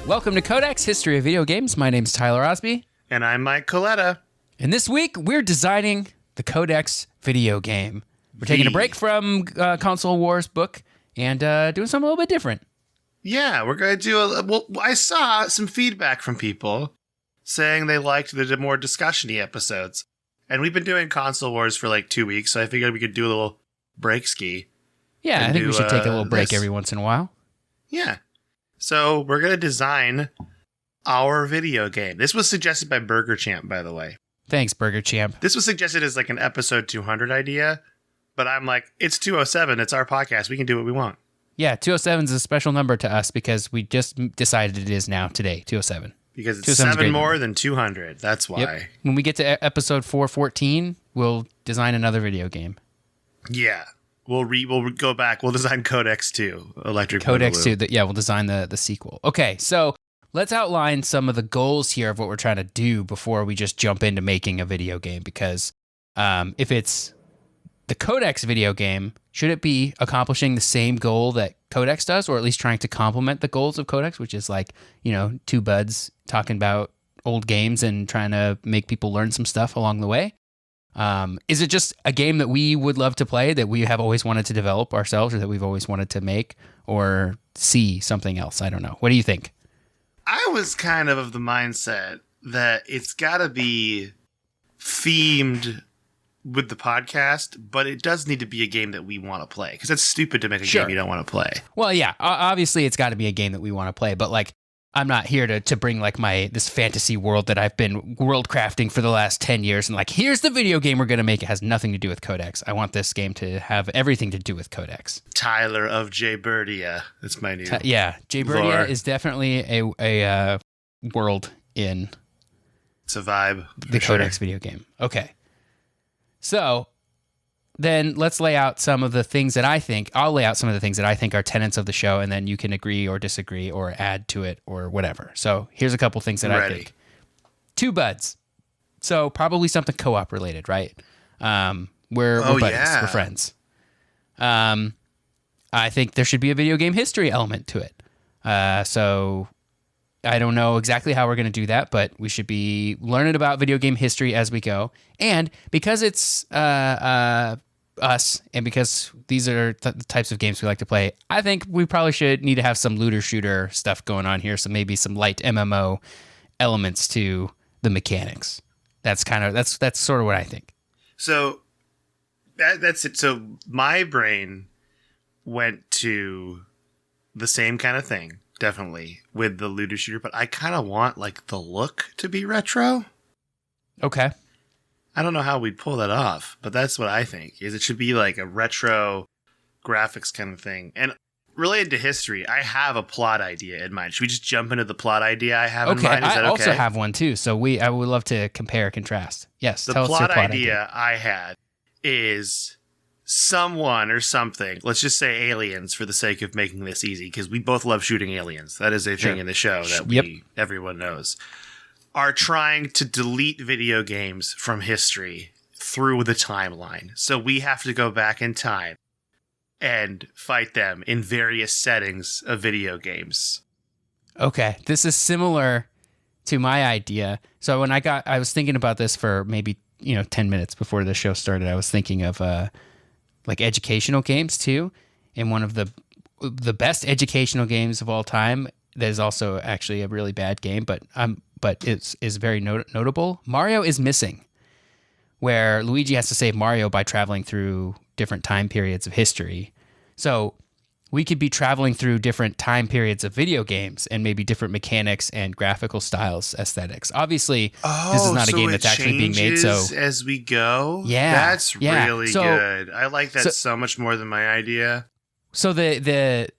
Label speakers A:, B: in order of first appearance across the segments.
A: Welcome to Codex, History of Video Games. My name's Tyler Osby.
B: And I'm Mike Coletta.
A: And this week, we're designing the Codex video game. We're taking a break from Console Wars book and doing something a little bit different.
B: Yeah, we're going to do I saw some feedback from people saying they liked the more discussion-y episodes. And we've been doing Console Wars for like 2 weeks, so I figured we could do a little break ski.
A: Yeah, I think we should take a little break every once in a while.
B: Yeah. So we're going to design our video game. This was suggested by Burger Champ, by the way.
A: Thanks, Burger Champ.
B: This was suggested as like an episode 200 idea, but I'm like, it's 207. It's our podcast. We can do what we want.
A: Yeah, 207 is a special number to us because we just decided it is now today, 207.
B: Because it's 7 more than 200. That's why.
A: Yep. When we get to episode 414, we'll design another video game.
B: Yeah. We'll go back. We'll design Codex 2. Electric
A: Codex
B: Boogaloo.
A: 2. We'll design the sequel. Okay, so let's outline some of the goals here of what we're trying to do before we just jump into making a video game. Because if it's the Codex video game, should it be accomplishing the same goal that Codex does, or at least trying to complement the goals of Codex, which is like, two buds talking about old games and trying to make people learn some stuff along the way? Is it just a game that we would love to play, that we have always wanted to develop ourselves, or that we've always wanted to make, or see something else? I don't know. What do you think?
B: I was kind of the mindset that it's got to be themed with the podcast, but it does need to be a game that we want to play, because it's stupid to make a game you don't want to play.
A: Well, yeah, obviously it's got to be a game that we want to play, but like, I'm not here to bring like this fantasy world that I've been world crafting for the last 10 years and like, here's the video game we're going to make. It has nothing to do with Codex. I want this game to have everything to do with Codex.
B: Tyler of Jaybirdia. That's my new
A: Jaybirdia is definitely a world in
B: it's a vibe.
A: The Codex video game. Okay. So then let's lay out some of the things that I'll lay out some of the things that I think are tenets of the show, and then you can agree or disagree or add to it or whatever. So here's a couple things that I think. 2 buds. So probably something co-op related, right? We're buddies. Yeah. We're friends. I think there should be a video game history element to it. So I don't know exactly how we're going to do that, but we should be learning about video game history as we go. And because it's us, and because these are the types of games we like to play, I think we probably should need to have some looter shooter stuff going on here. So maybe some light MMO elements to the mechanics. That's sort of what I think.
B: So that's it. So my brain went to the same kind of thing, definitely, with the looter shooter, but I kind of want like the look to be retro.
A: Okay.
B: I don't know how we'd pull that off, but that's what I think, is it should be like a retro graphics kind of thing. And related to history, I have a plot idea in mind. Should we just jump into the plot idea I have in mind? Is that okay?
A: I also have one too, so I would love to compare, contrast. Yes,
B: the plot idea I had is someone or something, let's just say aliens for the sake of making this easy, because we both love shooting aliens. That is a thing in the show that everyone knows. Are trying to delete video games from history through the timeline. So we have to go back in time and fight them in various settings of video games. Okay.
A: This is similar to my idea. So when I was thinking about this for maybe, 10 minutes before the show started, I was thinking of like educational games too. And one of the best educational games of all time, that is also actually a really bad game, but is very notable. Mario is Missing, where Luigi has to save Mario by traveling through different time periods of history. So we could be traveling through different time periods of video games and maybe different mechanics and graphical styles, aesthetics. Obviously, this is not a game that's actually being made. So
B: as we go,
A: that's
B: really good. I like that so much more than my idea.
A: So the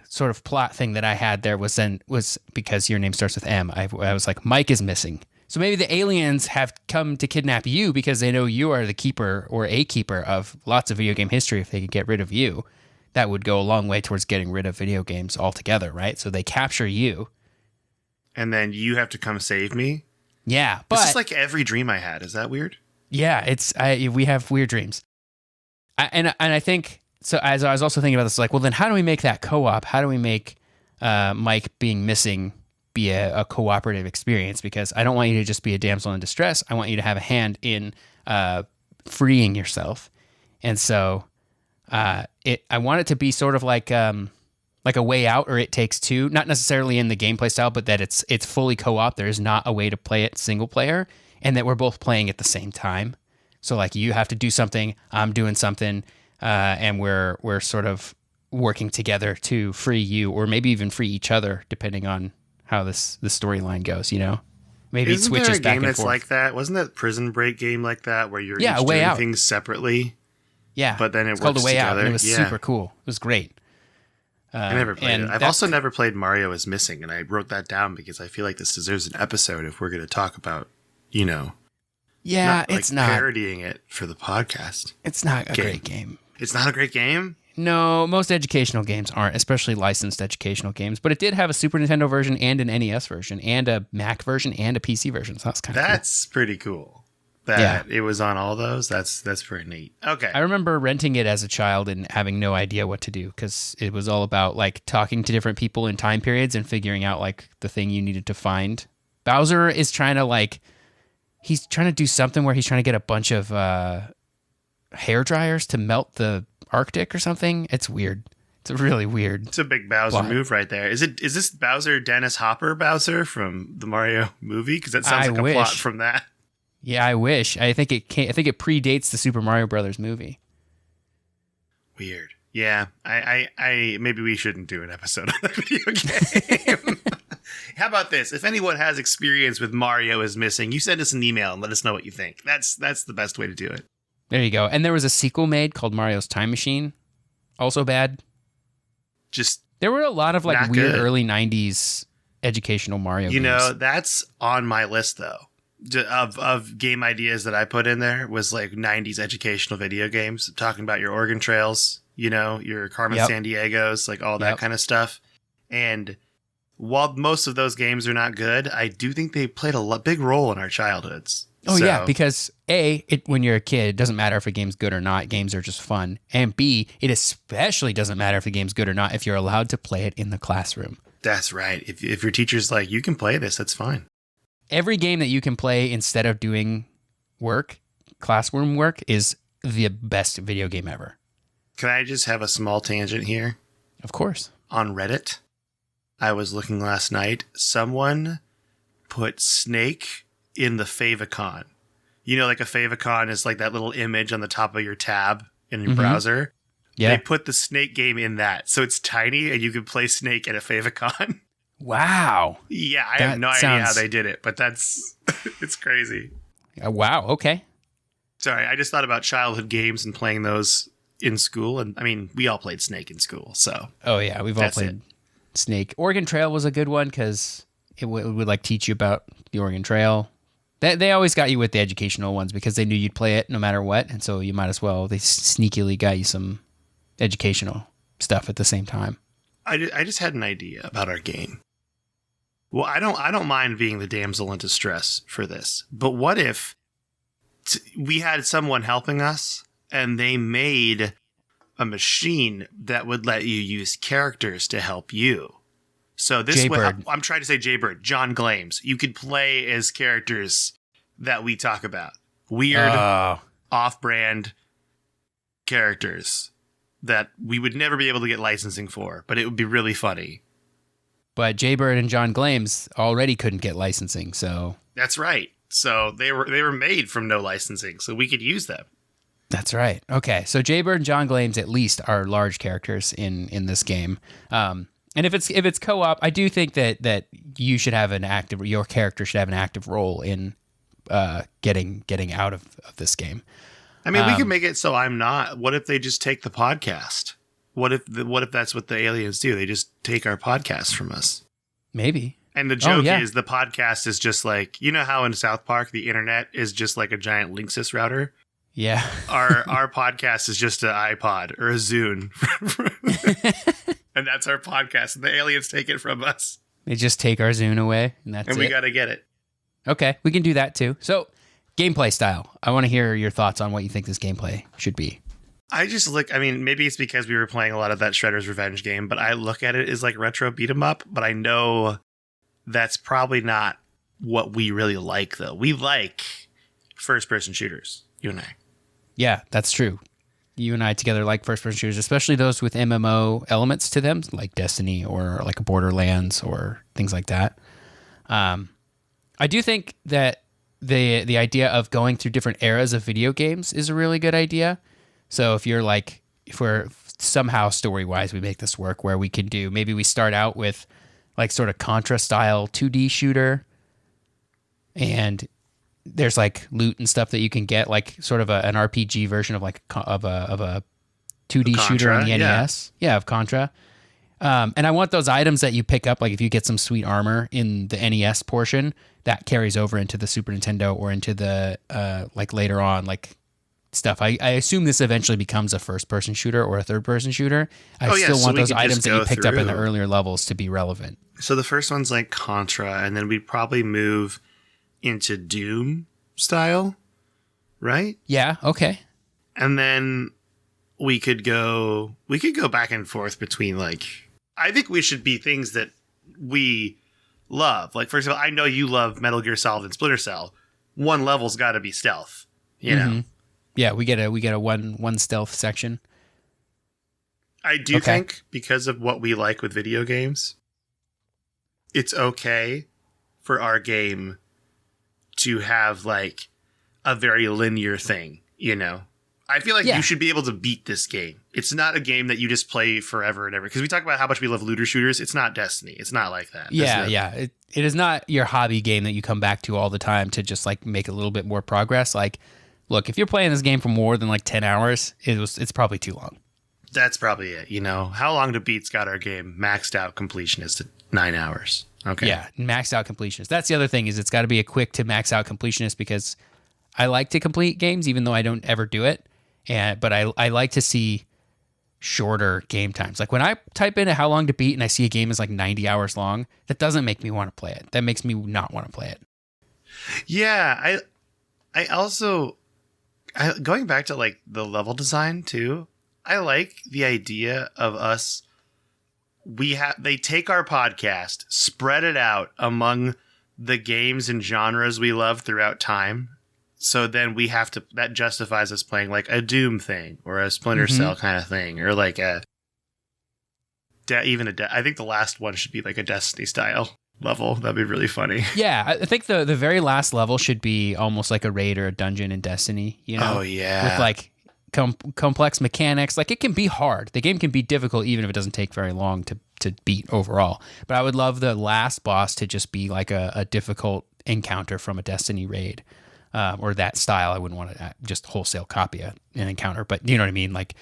A: sort of plot thing that I had there was because your name starts with M. I was like, Mike is missing. So maybe the aliens have come to kidnap you because they know you are the keeper or a keeper of lots of video game history. If they could get rid of you, that would go a long way towards getting rid of video games altogether, right? So they capture you.
B: And then you have to come save me?
A: Yeah. But
B: this is like every dream I had. Is that weird?
A: Yeah, we have weird dreams. And I think, so as I was also thinking about this, like, well, then how do we make that co-op? How do we make Mike being missing be a cooperative experience, because I don't want you to just be a damsel in distress. I want you to have a hand in freeing yourself. And so I want it to be sort of like a Way Out or It Takes Two, not necessarily in the gameplay style, but that it's fully co-op. There is not a way to play it single player, and that we're both playing at the same time. So like you have to do something, I'm doing something, and we're sort of working together to free you, or maybe even free each other, depending on how the storyline goes. Maybe it switches back and forth. Isn't there a game that's like
B: that? Wasn't that Prison Break game like that, where you're
A: each
B: doing things separately?
A: Yeah,
B: but then
A: it's
B: works
A: called A Way
B: together.
A: Out, and it was super cool. It was great.
B: I never played it. I've also never played Mario is Missing, and I wrote that down because I feel like this deserves an episode if we're going to talk about,
A: Yeah, it's not
B: parodying it for the podcast.
A: It's not a great game.
B: It's not a great game?
A: No, most educational games aren't, especially licensed educational games. But it did have a Super Nintendo version and an NES version and a Mac version and a PC version. So that's kind of
B: That's pretty cool. That it was on all those. That's pretty neat. Okay.
A: I remember renting it as a child and having no idea what to do, because it was all about like talking to different people in time periods and figuring out like the thing you needed to find. Bowser is trying to he's trying to do something where he's trying to get a bunch of hair dryers to melt the Arctic or something. It's weird. It's really weird.
B: It's a big Bowser move right there. Is this Bowser Dennis Hopper Bowser from the Mario movie? Because that sounds like a plot from that.
A: Yeah, I wish. I think it predates the Super Mario Brothers movie.
B: Weird. Yeah, I maybe we shouldn't do an episode on that video game. How about this? If anyone has experience with Mario is Missing, you send us an email and let us know what you think. That's the best way to do it.
A: There you go. And there was a sequel made called Mario's Time Machine. Also bad. There were a lot of weird good. Early 90s educational Mario games.
B: That's on my list though. Of game ideas that I put in there was like 90s educational video games, talking about your Oregon Trails, your Carmen Sandiegos, like all that kind of stuff. And while most of those games are not good, I do think they played a big role in our childhoods.
A: Oh, yeah, because when you're a kid, it doesn't matter if a game's good or not. Games are just fun. And B, it especially doesn't matter if the game's good or not if you're allowed to play it in the classroom.
B: That's right. If your teacher's like, you can play this, that's fine.
A: Every game that you can play instead of doing classroom work, is the best video game ever.
B: Can I just have a small tangent here?
A: Of course.
B: On Reddit, I was looking last night. Someone put Snake in the favicon. Like a favicon is like that little image on the top of your tab in your browser. Yeah. They put the Snake game in that. So it's tiny and you can play Snake in a favicon.
A: Wow.
B: Yeah, I have no idea how they did it, but it's crazy.
A: Wow, okay.
B: Sorry, I just thought about childhood games and playing those in school. And I mean, we all played Snake in school, so.
A: Oh, yeah, we've all played Snake. Oregon Trail was a good one because it would teach you about the Oregon Trail. They always got you with the educational ones because they knew you'd play it no matter what. And so you might as well, they sneakily got you some educational stuff at the same time.
B: I just had an idea about our game. Well, I don't mind being the damsel in distress for this, but what if we had someone helping us and they made a machine that would let you use characters to help you? So this I'm trying to say Jaybird, John Glames. You could play as characters that we talk about. Weird, off-brand characters that we would never be able to get licensing for, but it would be really funny.
A: But Jaybird and John Glames already couldn't get licensing, so...
B: That's right. So they were made from no licensing, so we could use them.
A: That's right. Okay, so Jaybird and John Glames at least are large characters in this game. And if it's co-op, I do think that you should have your character should have an active role in getting out of this game.
B: I mean, we could make it so I'm not. What if they just take the podcast? What if that's what the aliens do? They just take our podcast from us.
A: Maybe.
B: And the joke is the podcast is just like, how in South Park the internet is just like a giant Linksys router.
A: Yeah.
B: Our podcast is just an iPod or a Zune. And that's our podcast. And the aliens take it from us.
A: They just take our Zune away, and that's it.
B: And we got to get it.
A: Okay, we can do that too. So, gameplay style. I want to hear your thoughts on what you think this gameplay should be.
B: I just look, I mean, maybe it's because we were playing a lot of that Shredder's Revenge game, but I look at it as like retro beat 'em up, but I know that's probably not what we really like, though. We like first person shooters, you and I.
A: Yeah, that's true. You and I together like first person shooters, especially those with MMO elements to them, like Destiny or like a Borderlands or things like that. I do think that the idea of going through different eras of video games is a really good idea. So if you're like, if we're somehow story-wise we make this work where we can do, maybe we start out with like sort of Contra style 2D shooter, and there's like loot and stuff that you can get, like sort of an RPG version of like of a 2D shooter on the NES. Yeah, of Contra. And I want those items that you pick up, like if you get some sweet armor in the NES portion, that carries over into the Super Nintendo or into the like later on like stuff. I assume this eventually becomes a first-person shooter or a third-person shooter. I still want those items that you picked up in the earlier levels to be relevant.
B: So the first one's like Contra, and then we'd probably move into Doom style, right?
A: Yeah, okay.
B: And then we could go back and forth between like, I think we should be things that we love. Like, first of all, I know you love Metal Gear Solid and Splinter Cell. One level's got to be stealth, you know.
A: Yeah, we get a one stealth section.
B: I do think because of what we like with video games, it's okay for our game to have like a very linear thing, you know. I feel like you should be able to beat this game. It's not a game that you just play forever and ever. Because we talk about how much we love looter shooters. It's not Destiny. It's not like that.
A: Yeah. It is not your hobby game that you come back to all the time to just like make a little bit more progress. Like, look, if you're playing this game for more than like 10 hours, it's probably too long.
B: That's probably it. You know, How Long to Beat's got our game maxed out completionist at 9 hours. Okay.
A: Yeah, maxed out completionist. That's the other thing, is it's got to be a quick to max out completionist, because I like to complete games even though I don't ever do it. But I like to see shorter game times. Like when I type in How Long to Beat and I see a game is like 90 hours long, that doesn't make me want to play it. That makes me not want to play it.
B: Yeah, I also going back to like the level design too. I like the idea of us. They take our podcast, spread it out among the games and genres we love throughout time. So then we have to, that justifies us playing like a Doom thing or a Splinter Cell kind of thing, or like I think the last one should be like a Destiny style level. That'd be really funny.
A: Yeah, I think the very last level should be almost like a raid or a dungeon in Destiny, you know?
B: Oh, yeah.
A: With like complex mechanics. Like it can be hard. The game can be difficult even if it doesn't take very long to beat overall. But I would love the last boss to just be like a difficult encounter from a Destiny raid. Or that style. I wouldn't want to just wholesale copy an encounter, but you know what I mean? Like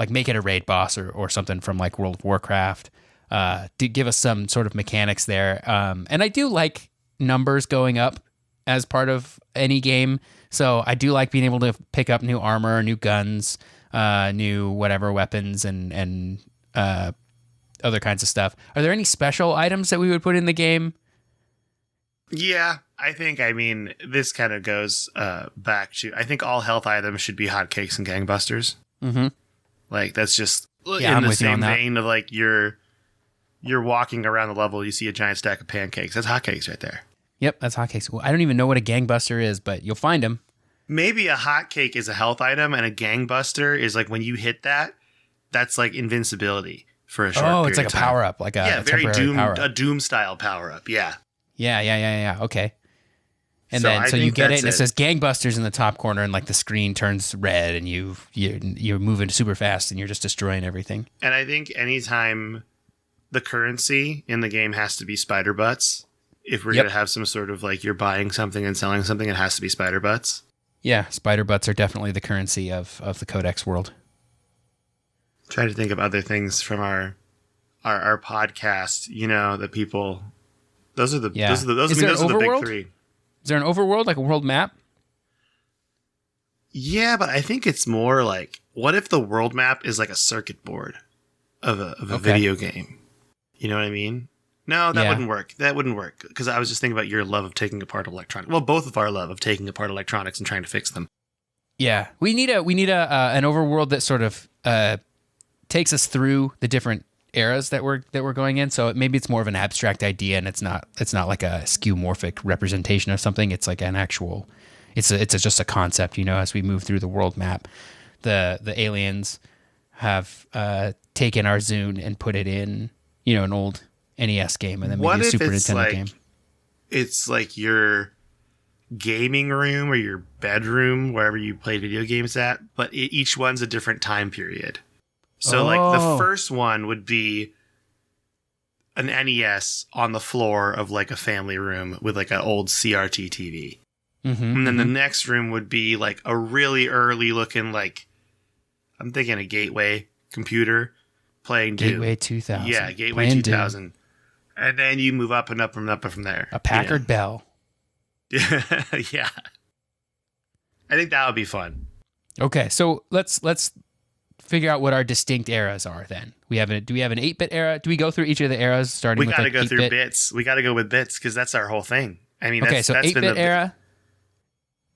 A: make it a raid boss or something from like World of Warcraft. To give us some sort of mechanics there. And I do like numbers going up as part of any game. So I do like being able to pick up new armor, new guns, new whatever weapons and other kinds of stuff. Are there any special items that we would put in the game?
B: Yeah, I mean, this kind of goes back to, I think all health items should be hotcakes and gangbusters.
A: Mm-hmm.
B: Like, that's just in the same vein of like you're walking around the level, you see a giant stack of pancakes. That's hotcakes right there.
A: Yep, that's hotcakes. Well, I don't even know what a gangbuster is, but you'll find them.
B: Maybe a hotcake is a health item, and a gangbuster is like when you hit that, that's like invincibility for a short period.
A: Oh, it's like a power up, like a
B: very Doom style power up. Yeah.
A: Yeah. Okay. And so you get it, and it says gangbusters in the top corner, and like the screen turns red, and you're moving super fast, and you're just destroying everything.
B: And I think anytime the currency in the game has to be spider butts, if we're going to have some sort of like you're buying something and selling something, it has to be spider butts.
A: Yeah, spider butts are definitely the currency of the Codex world.
B: Try to think of other things from our podcast, you know, that people. Those are the big three.
A: Is there an overworld, like a world map?
B: Yeah, but I think it's more like, what if the world map is like a circuit board of a video game? You know what I mean? No, that wouldn't work. That wouldn't work, because I was just thinking about your love of taking apart electronics. Well, both of our love of taking apart electronics and trying to fix them.
A: Yeah, we need an overworld that sort of takes us through the different eras that we're going in. So maybe it's more of an abstract idea, and it's not like a skeuomorphic representation of something. It's like an actual. It's just a concept, as we move through the world map. The aliens have taken our Zune and put it in, an old NES game, and then maybe a Super Nintendo game.
B: It's like your gaming room or your bedroom, wherever you play video games at, but each one's a different time period. So like the first one would be an NES on the floor of like a family room with like an old CRT TV. Mm-hmm, and then the next room would be like a really early looking, like, I'm thinking a Gateway computer playing Doom.
A: Gateway 2000.
B: Yeah, Gateway 2000. Doom. And then you move up and up and up from there.
A: A Packard Bell.
B: Yeah. I think that would be fun.
A: Okay, so let's figure out what our distinct eras are then. Do we have an 8-bit era? Do we go through each of the eras starting with 8-bit?
B: We got to go through bits. We got to go with bits because that's our whole thing. I mean,
A: that's 8-bit era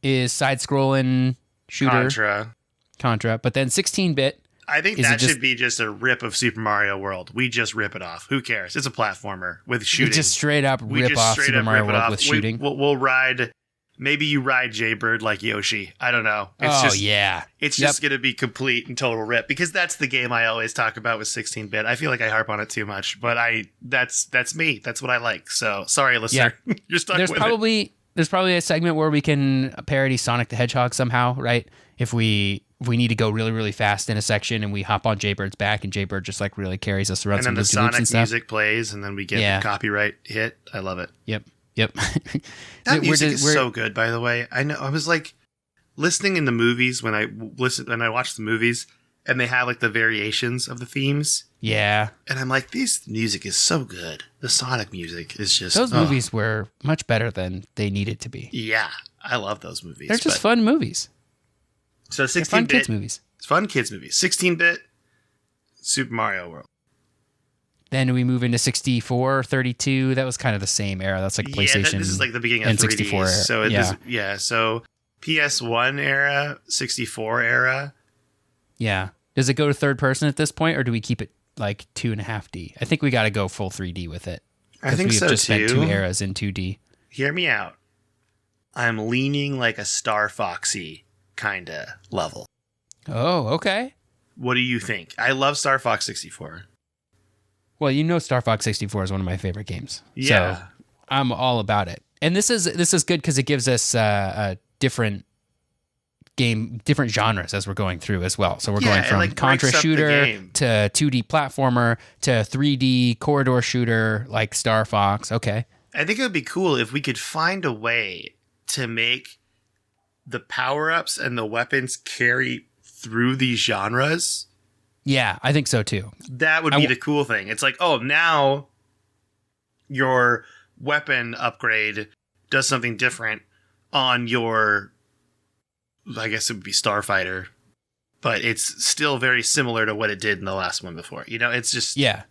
A: is side-scrolling shooter. Contra. But then 16-bit.
B: I think that should be just a rip of Super Mario World. We just rip it off. Who cares? It's a platformer with shooting.
A: We just straight up rip off Super Mario World with shooting.
B: We'll ride. Maybe you ride Jaybird like Yoshi. I don't know. It's just going to be complete and total rip because that's the game I always talk about with 16-bit. I feel like I harp on it too much, but that's me. That's what I like. So sorry, listener. Yeah. You're stuck with it.
A: There's probably a segment where we can parody Sonic the Hedgehog somehow, right? If we need to go really, really fast in a section and we hop on Jaybird's back and Jaybird just like really carries us around.
B: And then the Sonic music plays and then we get a copyright hit. I love it.
A: Yep.
B: That music is so good, by the way. I know. I was like listening in the movies when I watched the movies and they have like the variations of the themes.
A: Yeah.
B: And I'm like, this music is so good. The Sonic music is just...
A: Those movies were much better than they needed to be.
B: Yeah. I love those movies.
A: They're just fun movies.
B: So 16-bit...
A: fun kids movies.
B: It's fun kids movies. 16-bit Super Mario World.
A: Then we move into 64, 32. That was kind of the same era. That's like PlayStation.
B: Yeah, this is like the beginning of 3D. Era. So so PS1 era, 64 era.
A: Yeah. Does it go to third person at this point, or do we keep it like 2.5D? I think we got to go full 3D with it.
B: I think so,
A: too. We've just spent 2 eras in 2D.
B: Hear me out. I'm leaning like a Star Foxy kind of level.
A: Oh, okay.
B: What do you think? I love Star Fox 64.
A: Well, Star Fox 64 is one of my favorite games.
B: Yeah.
A: So I'm all about it. And this is good because it gives us a different genres as we're going through as well. So we're going from Contra shooter to 2D platformer to 3D corridor shooter like Star Fox. Okay.
B: I think it would be cool if we could find a way to make the power-ups and the weapons carry through these genres.
A: Yeah, I think so too.
B: That would be the cool thing. It's like, oh, now your weapon upgrade does something different on your, I guess it would be Starfighter, but it's still very similar to what it did in the last one before. It's just...
A: Yeah.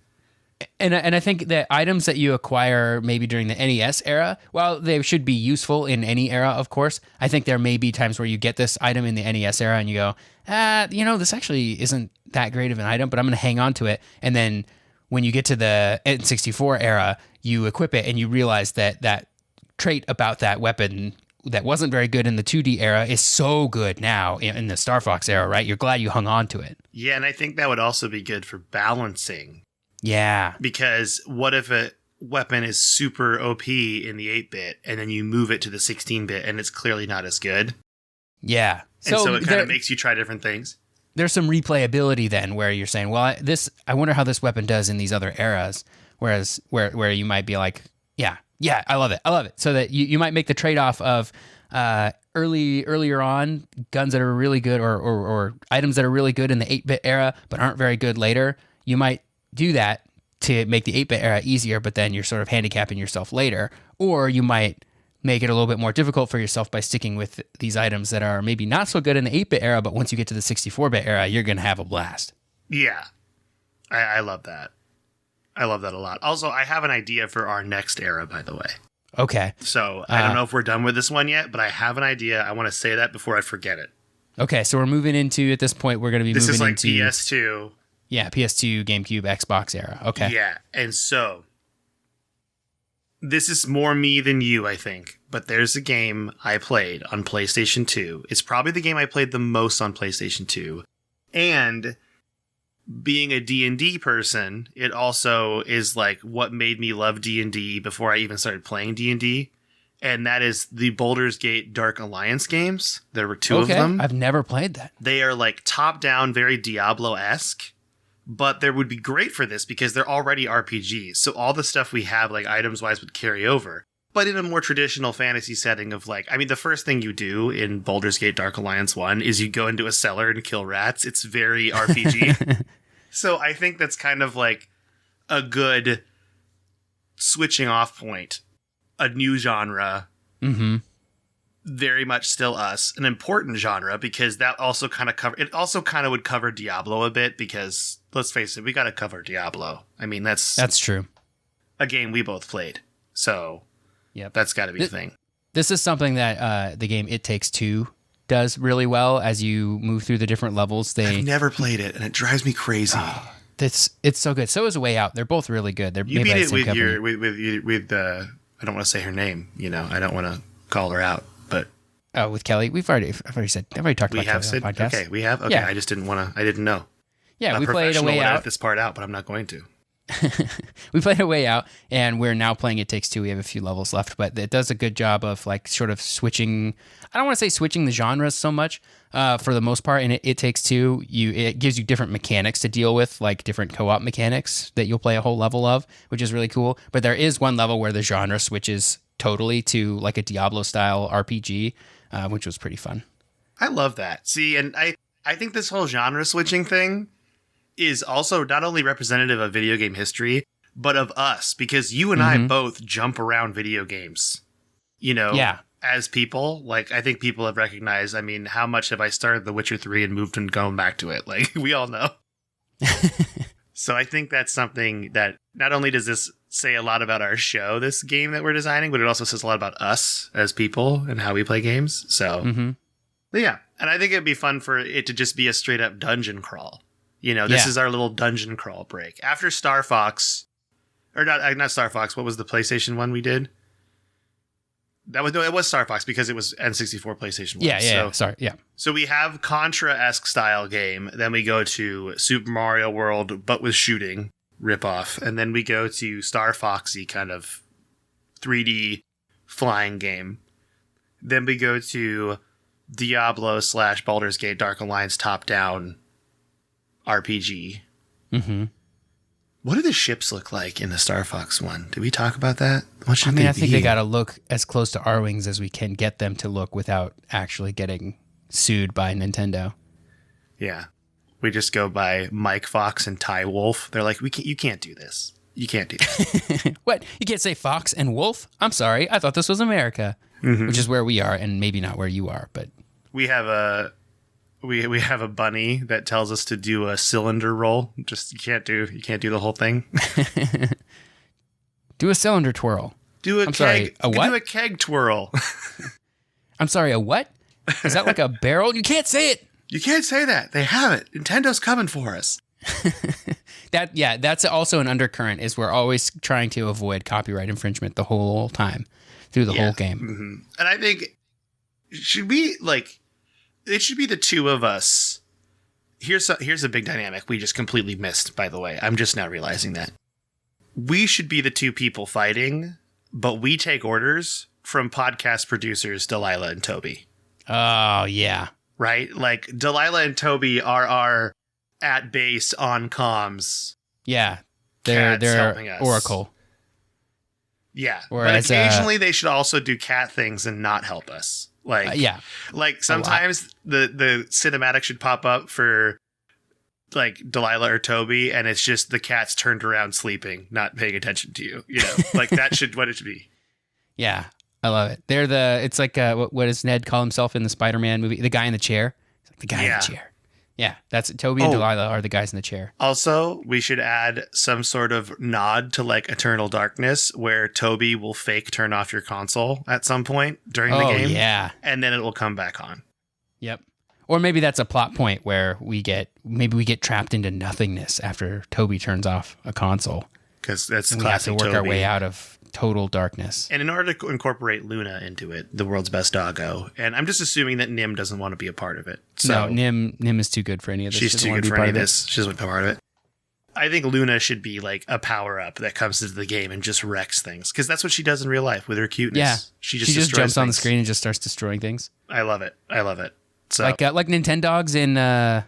A: And I think that items that you acquire maybe during the NES era, while they should be useful in any era, of course, I think there may be times where you get this item in the NES era and you go, this actually isn't that great of an item, but I'm going to hang on to it. And then when you get to the N64 era, you equip it and you realize that trait about that weapon that wasn't very good in the 2D era is so good now in the Star Fox era, right? You're glad you hung on to it.
B: Yeah, and I think that would also be good for balancing.
A: Yeah.
B: Because what if a weapon is super OP in the 8-bit and then you move it to the 16-bit and it's clearly not as good?
A: Yeah.
B: And so it kind of makes you try different things.
A: There's some replayability then where you're saying, well, I wonder how this weapon does in these other eras. Whereas where you might be like, yeah, I love it. So that you might make the trade-off of earlier on guns that are really good or items that are really good in the 8-bit era but aren't very good later. You might do that to make the 8-bit era easier, but then you're sort of handicapping yourself later. Or you might make it a little bit more difficult for yourself by sticking with these items that are maybe not so good in the 8-bit era, but once you get to the 64-bit era, you're going to have a blast.
B: Yeah. I love that. I love that a lot. Also, I have an idea for our next era, by the way.
A: Okay.
B: So I don't know if we're done with this one yet, but I have an idea. I want to say that before I forget it.
A: Okay, so we're moving into, at this point, we're going to be
B: This
A: moving
B: is like
A: into...
B: PS2.
A: Yeah, PS2, GameCube, Xbox era. Okay.
B: Yeah, and so this is more me than you, I think. But there's a game I played on PlayStation 2. It's probably the game I played the most on PlayStation 2. And being a D&D person, it also is like what made me love D&D before I even started playing D&D. And that is the Baldur's Gate Dark Alliance games. There were two of them.
A: I've never played that.
B: They are like top-down, very Diablo-esque. But they would be great for this because they're already RPGs. So all the stuff we have, like items-wise, would carry over. But in a more traditional fantasy setting of like... I mean, the first thing you do in Baldur's Gate Dark Alliance 1 is you go into a cellar and kill rats. It's very RPG. So I think that's kind of like a good switching off point. A new genre.
A: Mm-hmm.
B: Very much still us. An important genre because that also kind of cover. It also kind of would cover Diablo a bit because let's face it, we got to cover Diablo. I mean, that's
A: true.
B: A game we both played, so
A: yep.
B: That's got to be a thing.
A: This is something that the game It Takes Two does really well as you move through the different levels.
B: I've never played it, and it drives me crazy.
A: It's so good. So is A Way Out. They're both really good. They're
B: you
A: made
B: beat
A: by the
B: it
A: same
B: with
A: company.
B: with I don't want to say her name. You know, I don't want to call her out, but
A: with Kelly, I've already talked about Kelly on the podcast.
B: Okay, we have. Okay,
A: yeah.
B: I just didn't want to. I didn't know.
A: Yeah, we played A Way Out.
B: Edit this part out, but I'm not going to.
A: We played A Way Out, and we're now playing It Takes Two. We have a few levels left, but it does a good job of like sort of switching. I don't want to say switching the genres so much. For the most part, in It Takes Two, it gives you different mechanics to deal with, like different co-op mechanics that you'll play a whole level of, which is really cool. But there is one level where the genre switches totally to like a Diablo-style RPG, which was pretty fun.
B: I love that. See, and I think this whole genre switching thing is also not only representative of video game history, but of us, because you and I both jump around video games, you know?
A: Yeah.
B: As people, like, I think people have recognized, I mean, how much have I started The Witcher 3 and moved and gone back to it? Like, we all know. So I think that's something that not only does this say a lot about our show, this game that we're designing, but it also says a lot about us as people and how we play games. So, but yeah. And I think it'd be fun for it to just be a straight up dungeon crawl. You know, this is our little dungeon crawl break. After Star Fox, or not Star Fox, what was the PlayStation one we did? It was Star Fox because it was N64 PlayStation 1.
A: Yeah.
B: So we have Contra-esque style game. Then we go to Super Mario World, but with shooting ripoff. And then we go to Star Foxy kind of 3D flying game. Then we go to Diablo / Baldur's Gate Dark Alliance top-down RPG. Mm-hmm. What do the ships look like in the Star Fox one? Did we talk about that? What should
A: I think they got to look as close to R-Wings as we can get them to look without actually getting sued by Nintendo.
B: Yeah. We just go by Mike Fox and Ty Wolf. They're like, you can't do this. You can't do this.
A: What? You can't say Fox and Wolf? I'm sorry. I thought this was America, which is where we are and maybe not where you are, but
B: we have a bunny that tells us to do a cylinder roll. Just you can't do the whole thing.
A: Do a cylinder twirl.
B: Do a
A: what?
B: Do a keg twirl.
A: I'm sorry, a what? Is that like a barrel? You can't say it.
B: You can't say that. They have it. Nintendo's coming for us.
A: That's also an undercurrent is we're always trying to avoid copyright infringement the whole time through the whole game.
B: Mm-hmm. And I think it should be the two of us. Here's a big dynamic we just completely missed, by the way. I'm just now realizing that. We should be the two people fighting, but we take orders from podcast producers Delilah and Toby.
A: Oh, yeah.
B: Right? Like, Delilah and Toby are our at base on comms.
A: Yeah. They're Oracle.
B: Yeah.
A: Whereas,
B: but occasionally they should also do cat things and not help us. Like, like sometimes the cinematic should pop up for like Delilah or Toby, and it's just the cat's turned around sleeping, not paying attention to you. You know, like that should what it should be.
A: Yeah, I love it. It's like what does Ned call himself in the Spider-Man movie? The guy in the chair. It's like the guy in the chair. Yeah, that's Toby and Delilah are the guys in the chair.
B: Also, we should add some sort of nod to like Eternal Darkness where Toby will fake turn off your console at some point during the game.
A: Yeah.
B: And then it will come back on.
A: Yep. Or maybe that's a plot point where we get trapped into nothingness after Toby turns off a console.
B: Because that's
A: and we have to work
B: Toby.
A: our way out of total darkness.
B: And in order to incorporate Luna into it, the world's best doggo, and I'm just assuming that Nim doesn't want to be a part of it. So
A: no, Nim is too good for any of this.
B: She's too good for any of this. She doesn't want to be part of it. I think Luna should be like a power-up that comes into the game and just wrecks things. Because that's what she does in real life with her cuteness.
A: Yeah.
B: She
A: just jumps on the screen and just starts destroying things.
B: I love it. So,
A: like Nintendogs in the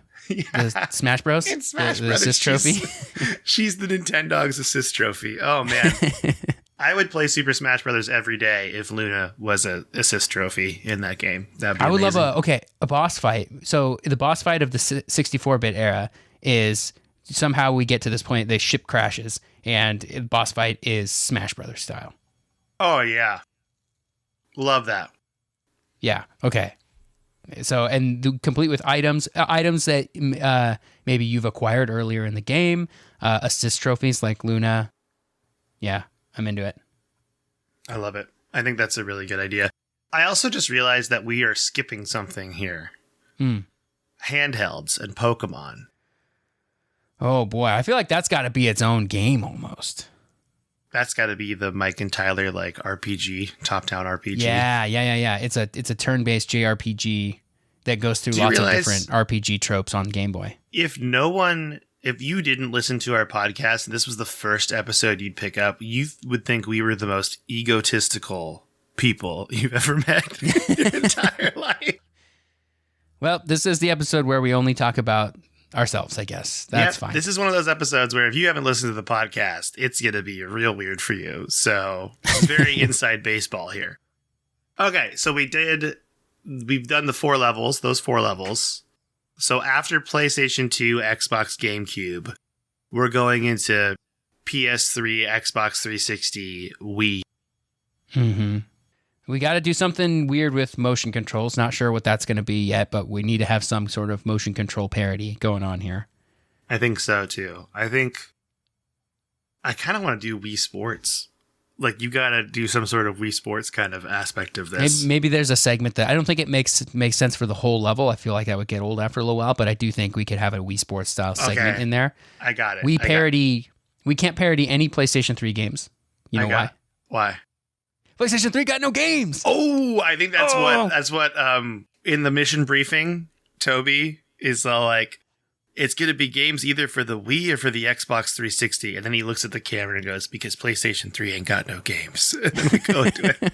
A: Smash Bros.
B: In Smash
A: the
B: Brothers,
A: assist trophy.
B: She's the Nintendogs assist trophy. Oh, man. I would play Super Smash Brothers every day if Luna was an assist trophy in that game. That'd be
A: I would
B: amazing.
A: love a boss fight. So the boss fight of the 64-bit era is somehow we get to this point, the ship crashes, and the boss fight is Smash Brothers style.
B: Oh, yeah. Love that.
A: Yeah, okay. So, and complete with items that maybe you've acquired earlier in the game, assist trophies like Luna. Yeah, I'm into it.
B: I love it. I think that's a really good idea. I also just realized that we are skipping something here. Handhelds and Pokemon.
A: Oh boy, I feel like that's got to be its own game almost.
B: That's got to be the Mike and Tyler like RPG, top-down RPG.
A: Yeah. It's a turn-based JRPG that goes through lots of different RPG tropes on Game Boy.
B: If you didn't listen to our podcast and this was the first episode you'd pick up, you would think we were the most egotistical people you've ever met in your entire life.
A: Well, this is the episode where we only talk about ourselves, I guess. That's fine.
B: This is one of those episodes where if you haven't listened to the podcast, it's going to be real weird for you. So it's very inside baseball here. Okay, so we've done the 4 levels, those 4 levels. So after PlayStation 2, Xbox, GameCube, we're going into PS3, Xbox 360, Wii.
A: Mm-hmm. We got to do something weird with motion controls. Not sure what that's going to be yet, but we need to have some sort of motion control parity going on here.
B: I think so, too. I kind of want to do Wii Sports. Like, you got to do some sort of Wii Sports kind of aspect of this.
A: Maybe there's a segment that I don't think it makes sense for the whole level. I feel like that would get old after a little while, but I do think we could have a Wii Sports style segment in there.
B: I got it.
A: We can't parody any PlayStation 3 games. You know why?
B: Why?
A: PlayStation 3 got no games.
B: Oh, I think that's what in the mission briefing, Toby is like, it's going to be games either for the Wii or for the Xbox 360. And then he looks at the camera and goes, because PlayStation 3 ain't got no games. And then we go into it.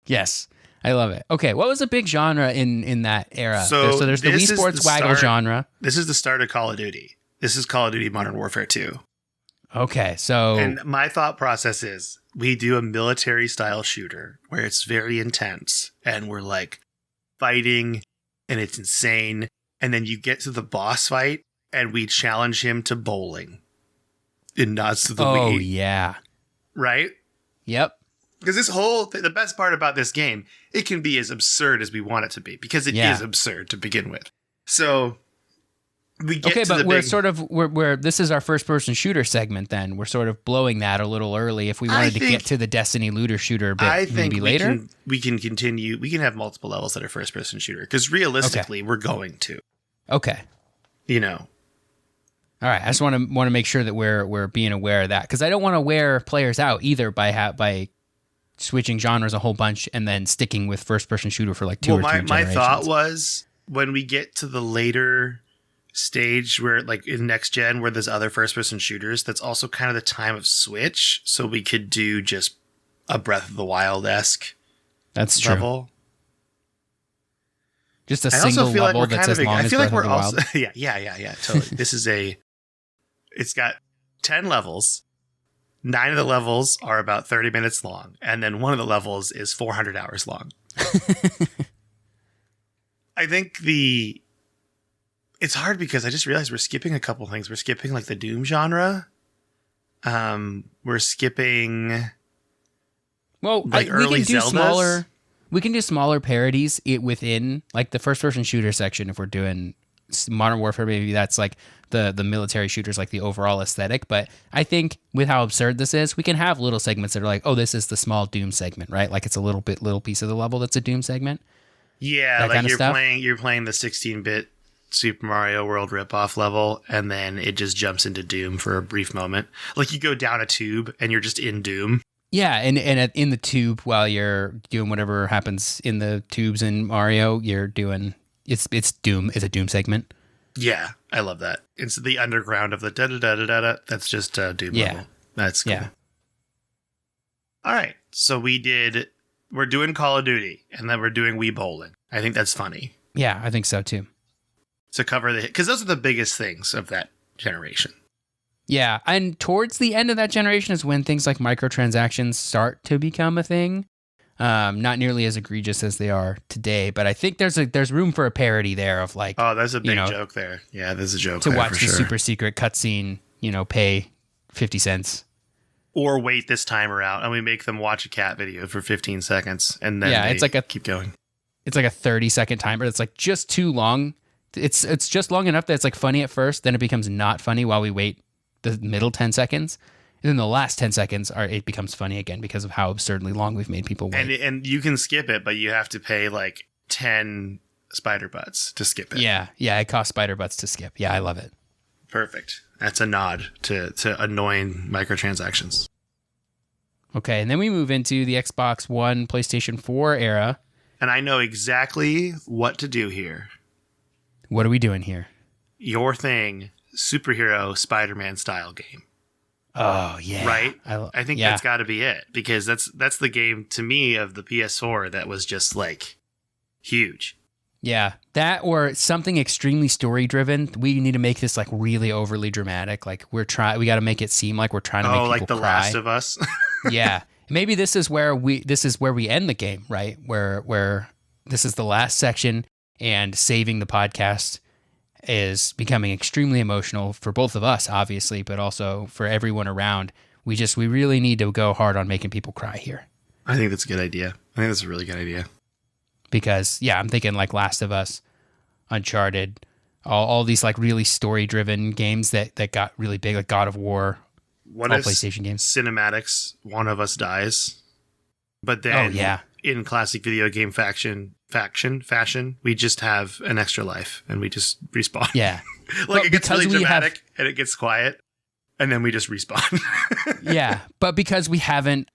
A: Yes, I love it. Okay, what was a big genre in that era?
B: So
A: there's the Wii Sports Waggle genre.
B: This is the start of Call of Duty. This is Call of Duty Modern Warfare 2.
A: Okay, so...
B: And my thought process is, we do a military-style shooter where it's very intense, and we're, like, fighting, and it's insane, and then you get to the boss fight, and we challenge him to bowling. In nods to the Wii.
A: Oh, yeah.
B: Right?
A: Yep.
B: Because the best part about this game, it can be as absurd as we want it to be, because it is absurd to begin with. So... we this is our first person shooter segment then. We're sort of blowing that a little early if we wanted to get to the Destiny looter shooter a bit maybe later. We can continue. We can have multiple levels that are first person shooter because realistically we're going to.
A: Okay.
B: You know.
A: All right, I just want to make sure that we're being aware of that because I don't want to wear players out either by switching genres a whole bunch and then sticking with first person shooter for like 2 or 3 generations.
B: My thought was when we get to the later stage where like in next gen where there's other first person shooters, that's also kind of the time of switch, so we could do just a Breath of the Wild-esque level.
A: Just a single level that's as long as Breath of the Wild.
B: Yeah, totally. It's got 10 levels. 9 of the levels are about 30 minutes long, and then one of the levels is 400 hours long. I think it's hard because I just realized we're skipping a couple things. We're skipping like the Doom genre. We're skipping like early Zeldas.
A: We can do smaller parodies within like the first person shooter section. If we're doing Modern Warfare, maybe that's like the military shooters, like the overall aesthetic. But I think with how absurd this is, we can have little segments that are like, oh, this is the small Doom segment, right? Like it's a little piece of the level that's a Doom segment.
B: Yeah,
A: that
B: like
A: kind of stuff.
B: you're playing the 16-bit Super Mario World ripoff level, and then it just jumps into Doom for a brief moment. Like you go down a tube and you're just in Doom.
A: Yeah, and in the tube while you're doing whatever happens in the tubes in Mario, you're doing it's Doom. It's a Doom segment.
B: Yeah, I love that. It's the underground of the da da da da da. That's just Doom level. That's cool.
A: Yeah.
B: All right, so we're doing Call of Duty, and then we're doing Wii Bowling. I think that's funny
A: Yeah, I think so too.
B: to cover because those are the biggest things of that generation.
A: Yeah, and towards the end of that generation is when things like microtransactions start to become a thing. Not nearly as egregious as they are today, but I think there's room for a parody there of like,
B: oh, there's a big joke there. Yeah, there's a joke
A: to
B: there
A: watch
B: for
A: the
B: sure.
A: super secret cutscene. Pay 50 cents.
B: Or wait this timer out, and we make them watch a cat video for 15 seconds, and then
A: it's like
B: keep going.
A: It's like a 30-second timer. It's like just too long. It's just long enough that it's like funny at first, then it becomes not funny while we wait the middle 10 seconds. And then the last 10 seconds it becomes funny again because of how absurdly long we've made people wait.
B: And you can skip it, but you have to pay like 10 spider butts to skip it.
A: Yeah, it costs spider butts to skip. Yeah, I love it.
B: Perfect. That's a nod to annoying microtransactions.
A: Okay, and then we move into the Xbox One, PlayStation 4 era.
B: And I know exactly what to do here.
A: What are we doing here?
B: Your thing, superhero Spider-Man style game.
A: Oh, yeah.
B: Right? I think that's got to be it, because that's the game to me of the PS4 that was just like huge.
A: Yeah, that or something extremely story driven. We need to make this like really overly dramatic. Like we got to make it seem like we're trying to make people
B: like The
A: cry.
B: Last of Us.
A: Yeah, maybe this is where we end the game, right? Where this is the last section, and saving the podcast is becoming extremely emotional for both of us, obviously, but also for everyone around. We really need to go hard on making people cry here.
B: I think that's a good idea. I think that's a really good idea.
A: Because, yeah, I'm thinking like Last of Us, Uncharted, all these like really story-driven games that got really big, like God of War,
B: what
A: all
B: if
A: PlayStation games.
B: Cinematics, one of us dies, but then in classic video game fashion, we just have an extra life and we just respawn.
A: Yeah.
B: Like it gets really dramatic and it gets quiet and then we just respawn.
A: Yeah, but because we haven't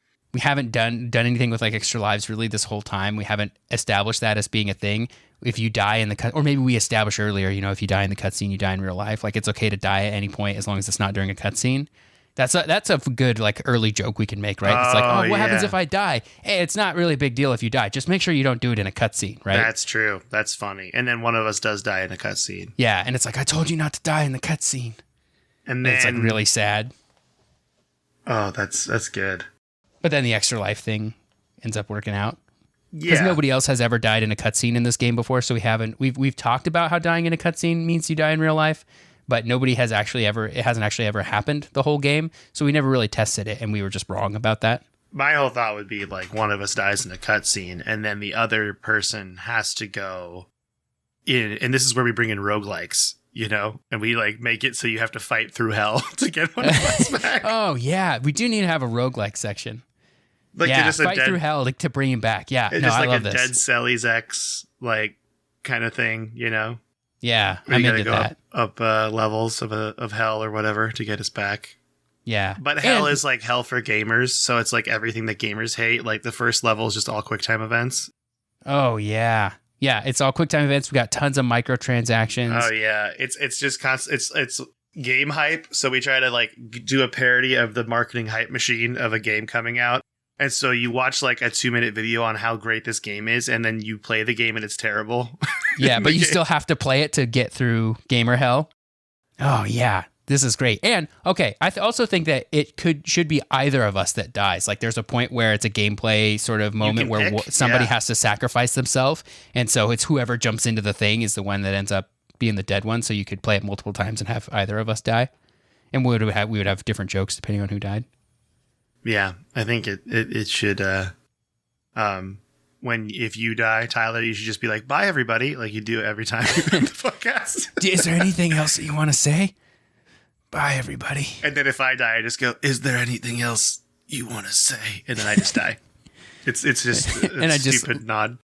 A: done anything with like extra lives really this whole time. We haven't established that as being a thing. If you die in the cut, or maybe we established earlier, if you die in the cutscene, you die in real life. Like it's okay to die at any point as long as it's not during a cutscene. That's a good like early joke we can make, right? It's like, what happens if I die? Hey, it's not really a big deal if you die. Just make sure you don't do it in a cutscene, right?
B: That's true. That's funny. And then one of us does die in a cutscene.
A: Yeah, and it's like, I told you not to die in the cutscene.
B: And then
A: it's like really sad.
B: Oh, that's good.
A: But then the extra life thing ends up working out.
B: Yeah.
A: Because nobody else has ever died in a cutscene in this game before, so we've talked about how dying in a cutscene means you die in real life, but it hasn't actually ever happened the whole game, so we never really tested it, and we were just wrong about that.
B: My whole thought would be like one of us dies in a cutscene, and then the other person has to go in, and this is where we bring in roguelikes, and we like make it so you have to fight through hell to get one of us back.
A: Oh yeah, we do need to have a roguelike section.
B: Like just
A: fight through hell to bring him back. Yeah,
B: it's
A: no,
B: just
A: I
B: like
A: love
B: a
A: this.
B: Dead Sally's X like kind of thing,
A: Yeah,
B: where
A: I'm
B: you
A: into
B: gotta
A: that.
B: go up levels of hell or whatever to get us back.
A: Yeah,
B: but hell is like hell for gamers, so it's like everything that gamers hate. Like the first level is just all QuickTime events.
A: Oh yeah, it's all QuickTime events. We got tons of microtransactions.
B: Oh yeah, it's just constant. It's game hype. So we try to like do a parody of the marketing hype machine of a game coming out. And so you watch like a 2-minute video on how great this game is, and then you play the game and it's terrible.
A: Yeah, but you still have to play it to get through gamer hell. Oh yeah, this is great. And okay, I also think that it should be either of us that dies. Like there's a point where it's a gameplay sort of moment where somebody has to sacrifice themselves, and so it's whoever jumps into the thing is the one that ends up being the dead one. So you could play it multiple times and have either of us die, and we would have different jokes depending on who died.
B: Yeah, I think it should. If you die, Tyler, you should just be like, "Bye, everybody," like you do every time you end the podcast.
A: Is there anything else that you want to say? Bye, everybody.
B: And then if I die, I just go, "Is there anything else you want to say?" And then I just die. It's just a stupid nod.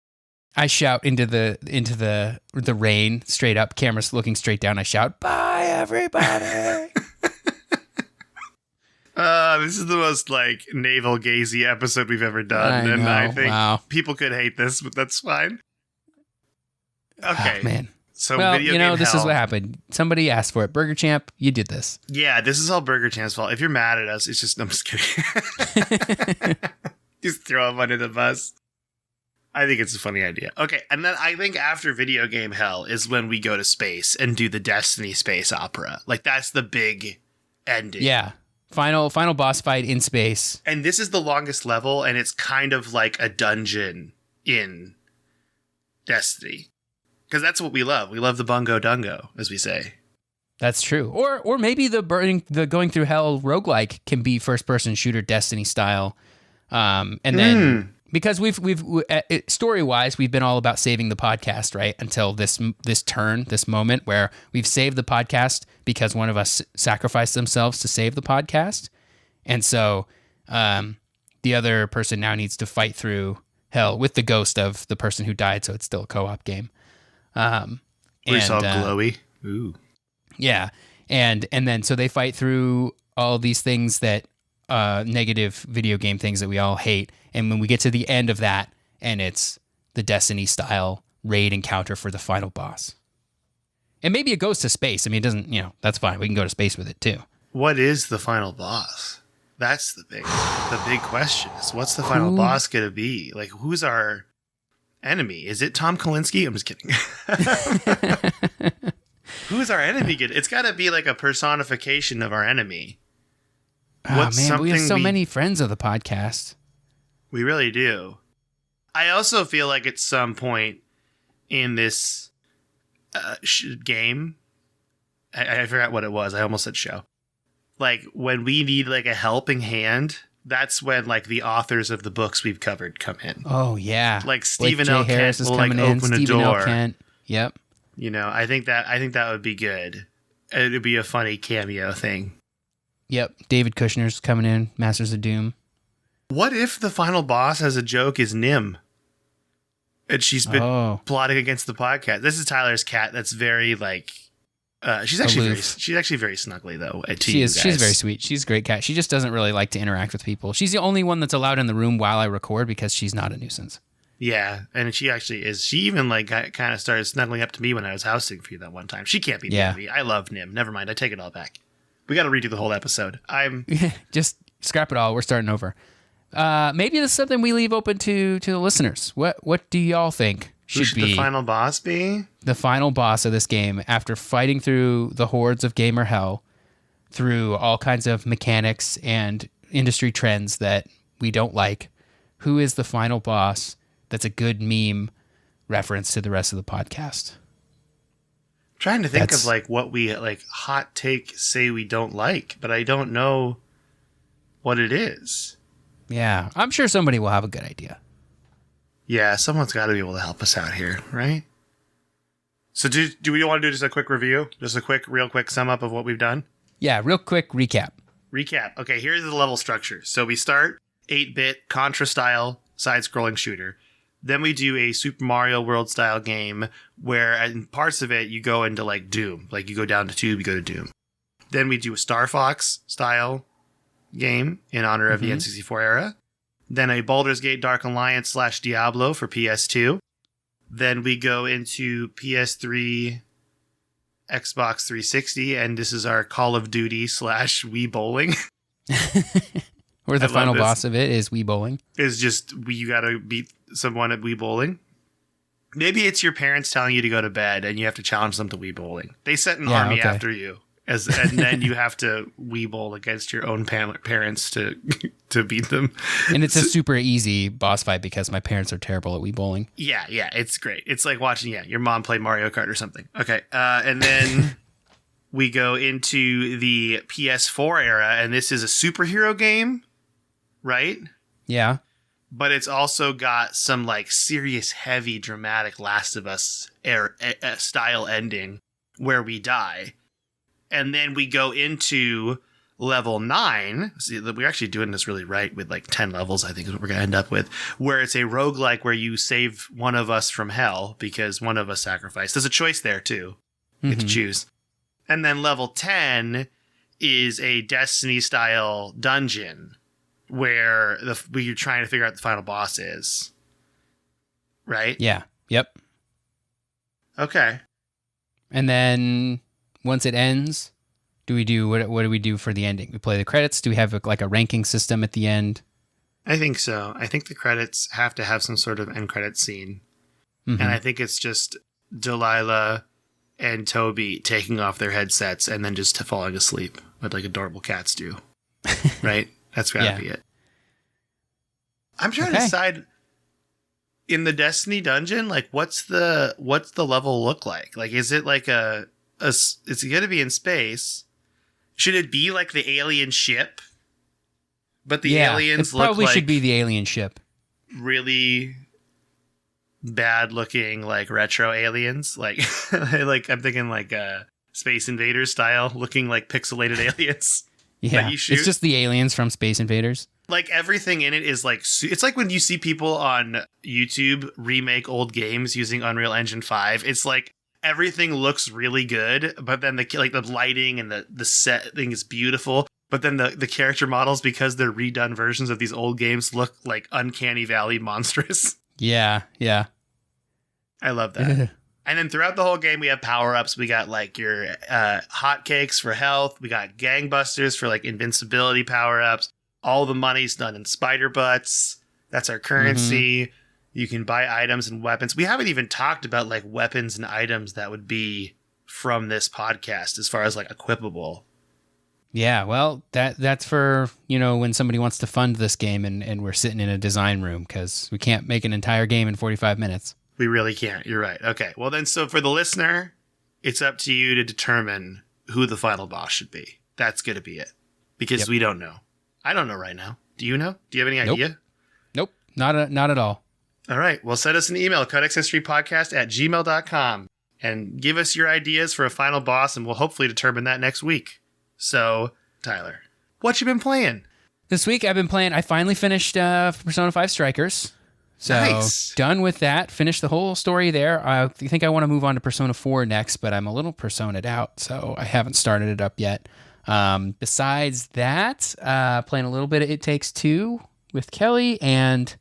A: I shout into the rain, straight up, cameras looking straight down. I shout, "Bye, everybody!"
B: This is the most like navel gazy episode we've ever done, and I think people could hate this, but that's fine. Okay,
A: man.
B: So
A: video game this is what happened. Somebody asked for it. Burger Champ, you did this.
B: Yeah, this is all Burger Champ's fault. If you're mad at us, it's just I'm just kidding. Just throw him under the bus. I think it's a funny idea. Okay, and then I think after video game hell is when we go to space and do the Destiny space opera. Like that's the big ending.
A: Yeah. Final boss fight in space.
B: And this is the longest level, and it's kind of like a dungeon in Destiny. Because that's what we love. We love the bungo dungo, as we say.
A: That's true. Or maybe the going through hell roguelike can be first person shooter Destiny style. And then because we've story wise, we've been all about saving the podcast, right? Until this moment where we've saved the podcast because one of us sacrificed themselves to save the podcast. And so the other person now needs to fight through hell with the ghost of the person who died. So it's still a co-op game.
B: We're all glowy. Ooh.
A: Yeah. And then so they fight through all these things that negative video game things that we all hate. And when we get to the end of that, and it's the Destiny style raid encounter for the final boss. And maybe it goes to space. I mean, it doesn't, that's fine. We can go to space with it too.
B: What is the final boss? That's the big question is what's the final boss going to be? Like, who's our enemy? Is it Tom Kalinske? I'm just kidding. Who's our enemy? It's got to be like a personification of our enemy.
A: What's man, we have so many friends of the podcast.
B: We really do. I also feel like at some point in this game, I forgot what it was. I almost said show. Like when we need like a helping hand, that's when like the authors of the books we've covered come in.
A: Oh yeah,
B: like Stephen L. Kent will like open a door.
A: L. Kent. Yep.
B: I think that would be good. It'd be a funny cameo thing.
A: Yep. David Kushner's coming in. Masters of Doom.
B: What if the final boss as a joke is Nim? And she's been plotting against the podcast. This is Tyler's cat. That's very like. She's actually very snuggly though. She's
A: very sweet. She's a great cat. She just doesn't really like to interact with people. She's the only one that's allowed in the room while I record because she's not a nuisance.
B: Yeah, and she actually is. She even like kind of started snuggling up to me when I was housing for you that one time. She can't be mad at me. I love Nim. Never mind. I take it all back. We got to redo the whole episode.
A: Just scrap it all. We're starting over. Maybe this is something we leave open to the listeners. What do y'all think should be
B: the final boss be?
A: The final boss of this game after fighting through the hordes of gamer hell, through all kinds of mechanics and industry trends that we don't like. Who is the final boss that's a good meme reference to the rest of the podcast?
B: Trying to think of like what we like hot take say we don't like, but I don't know what it is.
A: Yeah, I'm sure somebody will have a good idea.
B: Yeah, someone's got to be able to help us out here, right? So do we want to do just a quick review? Just a real quick sum up of what we've done?
A: Yeah, real quick recap.
B: Okay, here's the level structure. So we start 8-bit Contra style side-scrolling shooter. Then we do a Super Mario World style game where in parts of it you go into like Doom. Like you go down to Tube, you go to Doom. Then we do a Star Fox style game in honor of the N64 era. Then a Baldur's Gate Dark Alliance / Diablo for PS2. Then we go into PS3, Xbox 360, and this is our Call of Duty / Wii Bowling.
A: Where the final boss of it is Wii Bowling.
B: Is just you gotta beat someone at Wii Bowling. Maybe it's your parents telling you to go to bed and you have to challenge them to Wii Bowling. They set an army after you. And then you have to Wii Bowl against your own parents to beat them. And
A: it's a super easy boss fight because my parents are terrible at Wii Bowling.
B: Yeah, it's great. It's like watching your mom play Mario Kart or something. Okay, and then we go into the PS4 era, and this is a superhero game, right?
A: Yeah.
B: But it's also got some like serious, heavy, dramatic Last of Us style ending where we die. And then we go into level 9, see, we're actually doing this really right with like 10 levels, I think is what we're going to end up with, where it's a roguelike where you save one of us from hell because one of us sacrificed. There's a choice there too. You get to choose. And then level 10 is a Destiny-style dungeon where you're trying to figure out the final boss is. Right?
A: Yeah. Yep.
B: Okay.
A: And then once it ends, what do we do for the ending? We play the credits. Do we have like a ranking system at the end?
B: I think so. I think the credits have to have some sort of end credit scene. And I think it's just Delilah and Toby taking off their headsets and then just falling asleep like adorable cats do. Right? That's gotta be it. I'm trying to decide in the Destiny dungeon, like what's the level look like? Like, is it like it's going to be in space? Should it be like the alien ship? But the aliens look
A: probably
B: like
A: should be the alien ship.
B: Really bad looking like retro aliens. Like like I'm thinking like Space Invaders style looking like pixelated aliens.
A: Yeah. It's just the aliens from Space Invaders.
B: Like everything in it is like, it's like when you see people on YouTube remake old games using Unreal Engine 5, it's like everything looks really good, but then the lighting and the set thing is beautiful. But then the character models, because they're redone versions of these old games, look like Uncanny Valley monstrous.
A: Yeah. Yeah.
B: I love that. And then throughout the whole game, we have power-ups. We got like your hotcakes for health. We got gangbusters for like invincibility power-ups. All the money's done in spider butts. That's our currency. You can buy items and weapons. We haven't even talked about like weapons and items that would be from this podcast as far as like equipable.
A: Yeah, well, that's for, when somebody wants to fund this game and we're sitting in a design room because we can't make an entire game in 45 minutes.
B: We really can't. You're right. Okay. Well, then, so for the listener, it's up to you to determine who the final boss should be. That's going to be it. Because we don't know. I don't know right now. Do you know? Do you have any idea?
A: Nope. Not at all.
B: All right. Well, send us an email, codexhistorypodcast@gmail.com, and give us your ideas for a final boss, and we'll hopefully determine that next week. So, Tyler, what you been playing?
A: This week I've been playing, I finally finished Persona 5 Strikers. So,
B: nice.
A: Done with that. Finished the whole story there. I think I want to move on to Persona 4 next, but I'm a little Persona'd out, so I haven't started it up yet. Besides that, playing a little bit of It Takes Two with Kelly, and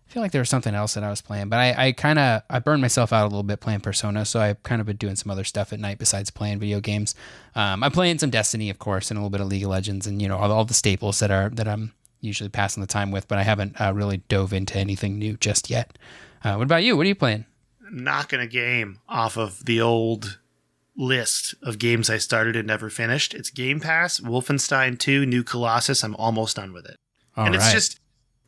A: I feel like there was something else that I was playing, but I burned myself out a little bit playing Persona, so I've kind of been doing some other stuff at night besides playing video games. I'm playing some Destiny, of course, and a little bit of League of Legends, and all the staples that I'm usually passing the time with, but I haven't really dove into anything new just yet. What about you? What are you playing?
B: Knocking a game off of the old list of games I started and never finished. It's Game Pass, Wolfenstein 2, New Colossus. I'm almost done with it. It's just,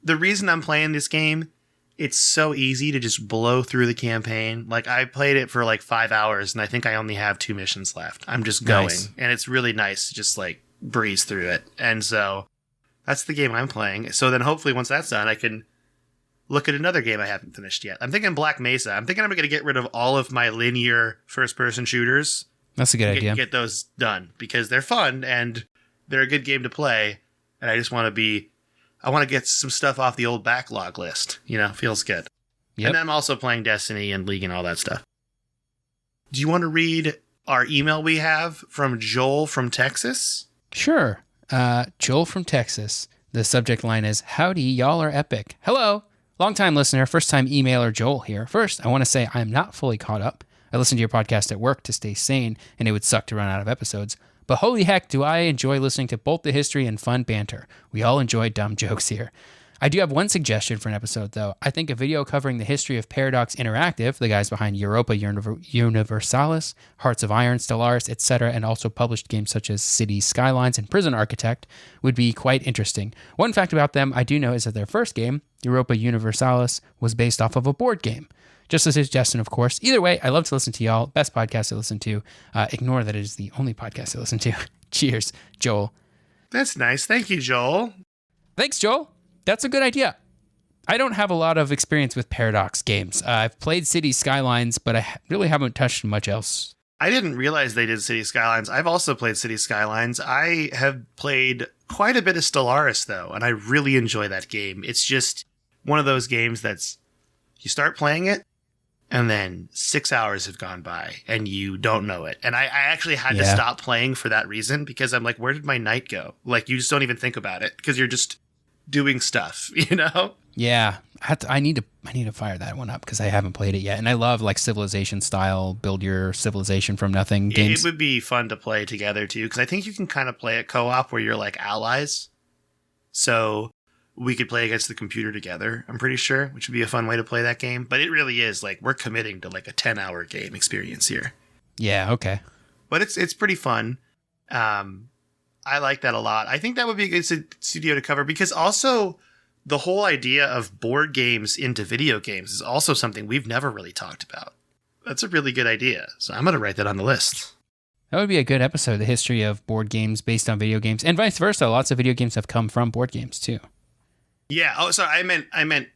B: the reason I'm playing this game, it's so easy to just blow through the campaign. Like, I played it for like 5 hours, and I think I only have 2 missions left. I'm just going. Nice. And it's really nice to just like breeze through it. And so that's the game I'm playing. So then hopefully once that's done, I can look at another game I haven't finished yet. I'm thinking Black Mesa. I'm thinking I'm going to get rid of all of my linear first-person shooters.
A: That's a good idea.
B: Get those done because they're fun and they're a good game to play. And I just want to get some stuff off the old backlog list. Feels good. Yep. And then I'm also playing Destiny and League and all that stuff. Do you want to read our email we have from Joel from Texas?
A: Sure. Joel from Texas. The subject line is, "Howdy, y'all are epic. Hello. Long-time listener, first-time emailer Joel here. First, I want to say I'm not fully caught up. I listen to your podcast at work to stay sane, and it would suck to run out of episodes. But holy heck, do I enjoy listening to both the history and fun banter. We all enjoy dumb jokes here. I do have one suggestion for an episode, though. I think a video covering the history of Paradox Interactive, the guys behind Europa Universalis, Hearts of Iron, Stellaris, etc., and also published games such as City Skylines and Prison Architect, would be quite interesting. One fact about them I do know is that their first game, Europa Universalis, was based off of a board game. Just a suggestion, of course. Either way, I love to listen to y'all. Best podcast to listen to. Ignore that it is the only podcast I listen to. Cheers, Joel."
B: That's nice. Thank you, Joel.
A: Thanks, Joel. That's a good idea. I don't have a lot of experience with Paradox games. I've played City Skylines, but I really haven't touched much else.
B: I didn't realize they did City Skylines. I've also played City Skylines. I have played quite a bit of Stellaris, though, and I really enjoy that game. It's just one of those games that's, you start playing it, and then 6 hours have gone by, and you don't know it. And I actually had to stop playing for that reason, because I'm like, where did my night go? Like, you just don't even think about it, because you're just doing stuff, you know?
A: Yeah, I need to fire that one up because I haven't played it yet, and I love like Civilization style, build your civilization from nothing games.
B: It would be fun to play together too, because I think you can kind of play it co-op where you're like allies. So we could play against the computer together, I'm pretty sure, which would be a fun way to play that game. But it really is like we're committing to like a 10-hour game experience here.
A: Yeah, okay.
B: But it's pretty fun. I like that a lot. I think that would be a good studio to cover, because also the whole idea of board games into video games is also something we've never really talked about. That's a really good idea. So I'm going to write that on the list.
A: That would be a good episode, the history of board games based on video games, and vice versa. Lots of video games have come from board games too.
B: Yeah. Oh, sorry. I meant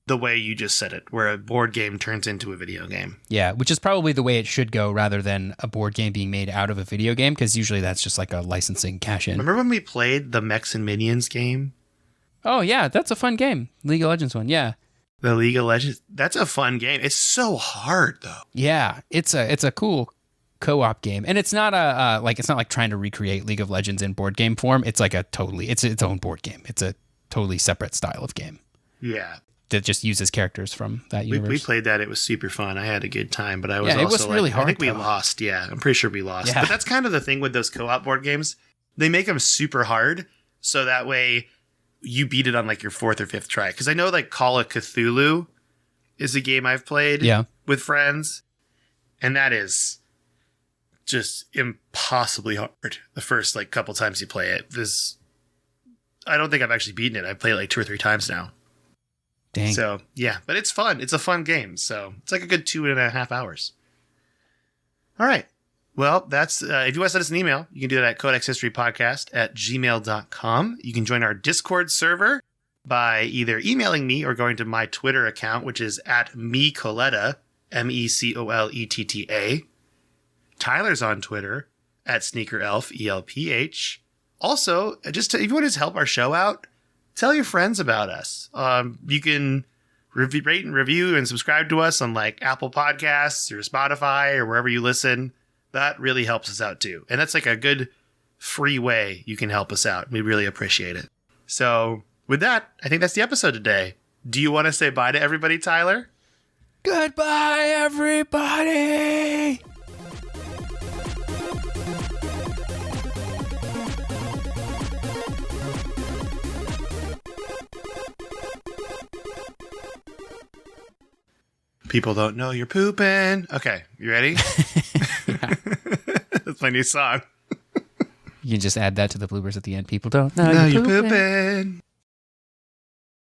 B: the way you just said it, where a board game turns into a video game.
A: Yeah, which is probably the way it should go rather than a board game being made out of a video game, because usually that's just like a licensing cash-in.
B: Remember when we played the Mechs and Minions game?
A: Oh, yeah, that's a fun game. League of Legends one, yeah.
B: The League of Legends, that's a fun game. It's so hard, though.
A: Yeah, it's a cool co-op game. And it's not it's not like trying to recreate League of Legends in board game form. It's like it's its own board game. It's a totally separate style of game.
B: Yeah.
A: That just uses characters from that universe.
B: We played that. It was super fun. I had a good time, but I was
A: it was really hard.
B: I think we lost. Yeah, I'm pretty sure we lost. Yeah. But that's kind of the thing with those co-op board games. They make them super hard, so that way you beat it on like your fourth or fifth try. Because I know like Call of Cthulhu is a game I've played with friends, and that is just impossibly hard the first like couple times you play it. I don't think I've actually beaten it. I've played it like 2 or 3 times now.
A: Dang.
B: So, yeah, but it's fun. It's a fun game. So, it's like a good 2.5 hours. All right. Well, that's if you want to send us an email, you can do that at codexhistorypodcast@gmail.com. You can join our Discord server by either emailing me or going to my Twitter account, which is @mecoletta, MECOLETTA. Tyler's on Twitter @SneakerElf, ELPH. Also, if you want to help our show out, tell your friends about us. You can rate and review and subscribe to us on like Apple Podcasts or Spotify or wherever you listen. That really helps us out too. And that's like a good free way you can help us out. We really appreciate it. So with that, I think that's the episode today. Do you want to say bye to everybody, Tyler?
A: Goodbye, everybody!
B: People don't know you're pooping. Okay, you ready? That's my new song.
A: You can just add that to the bloopers at the end. People don't know you're pooping.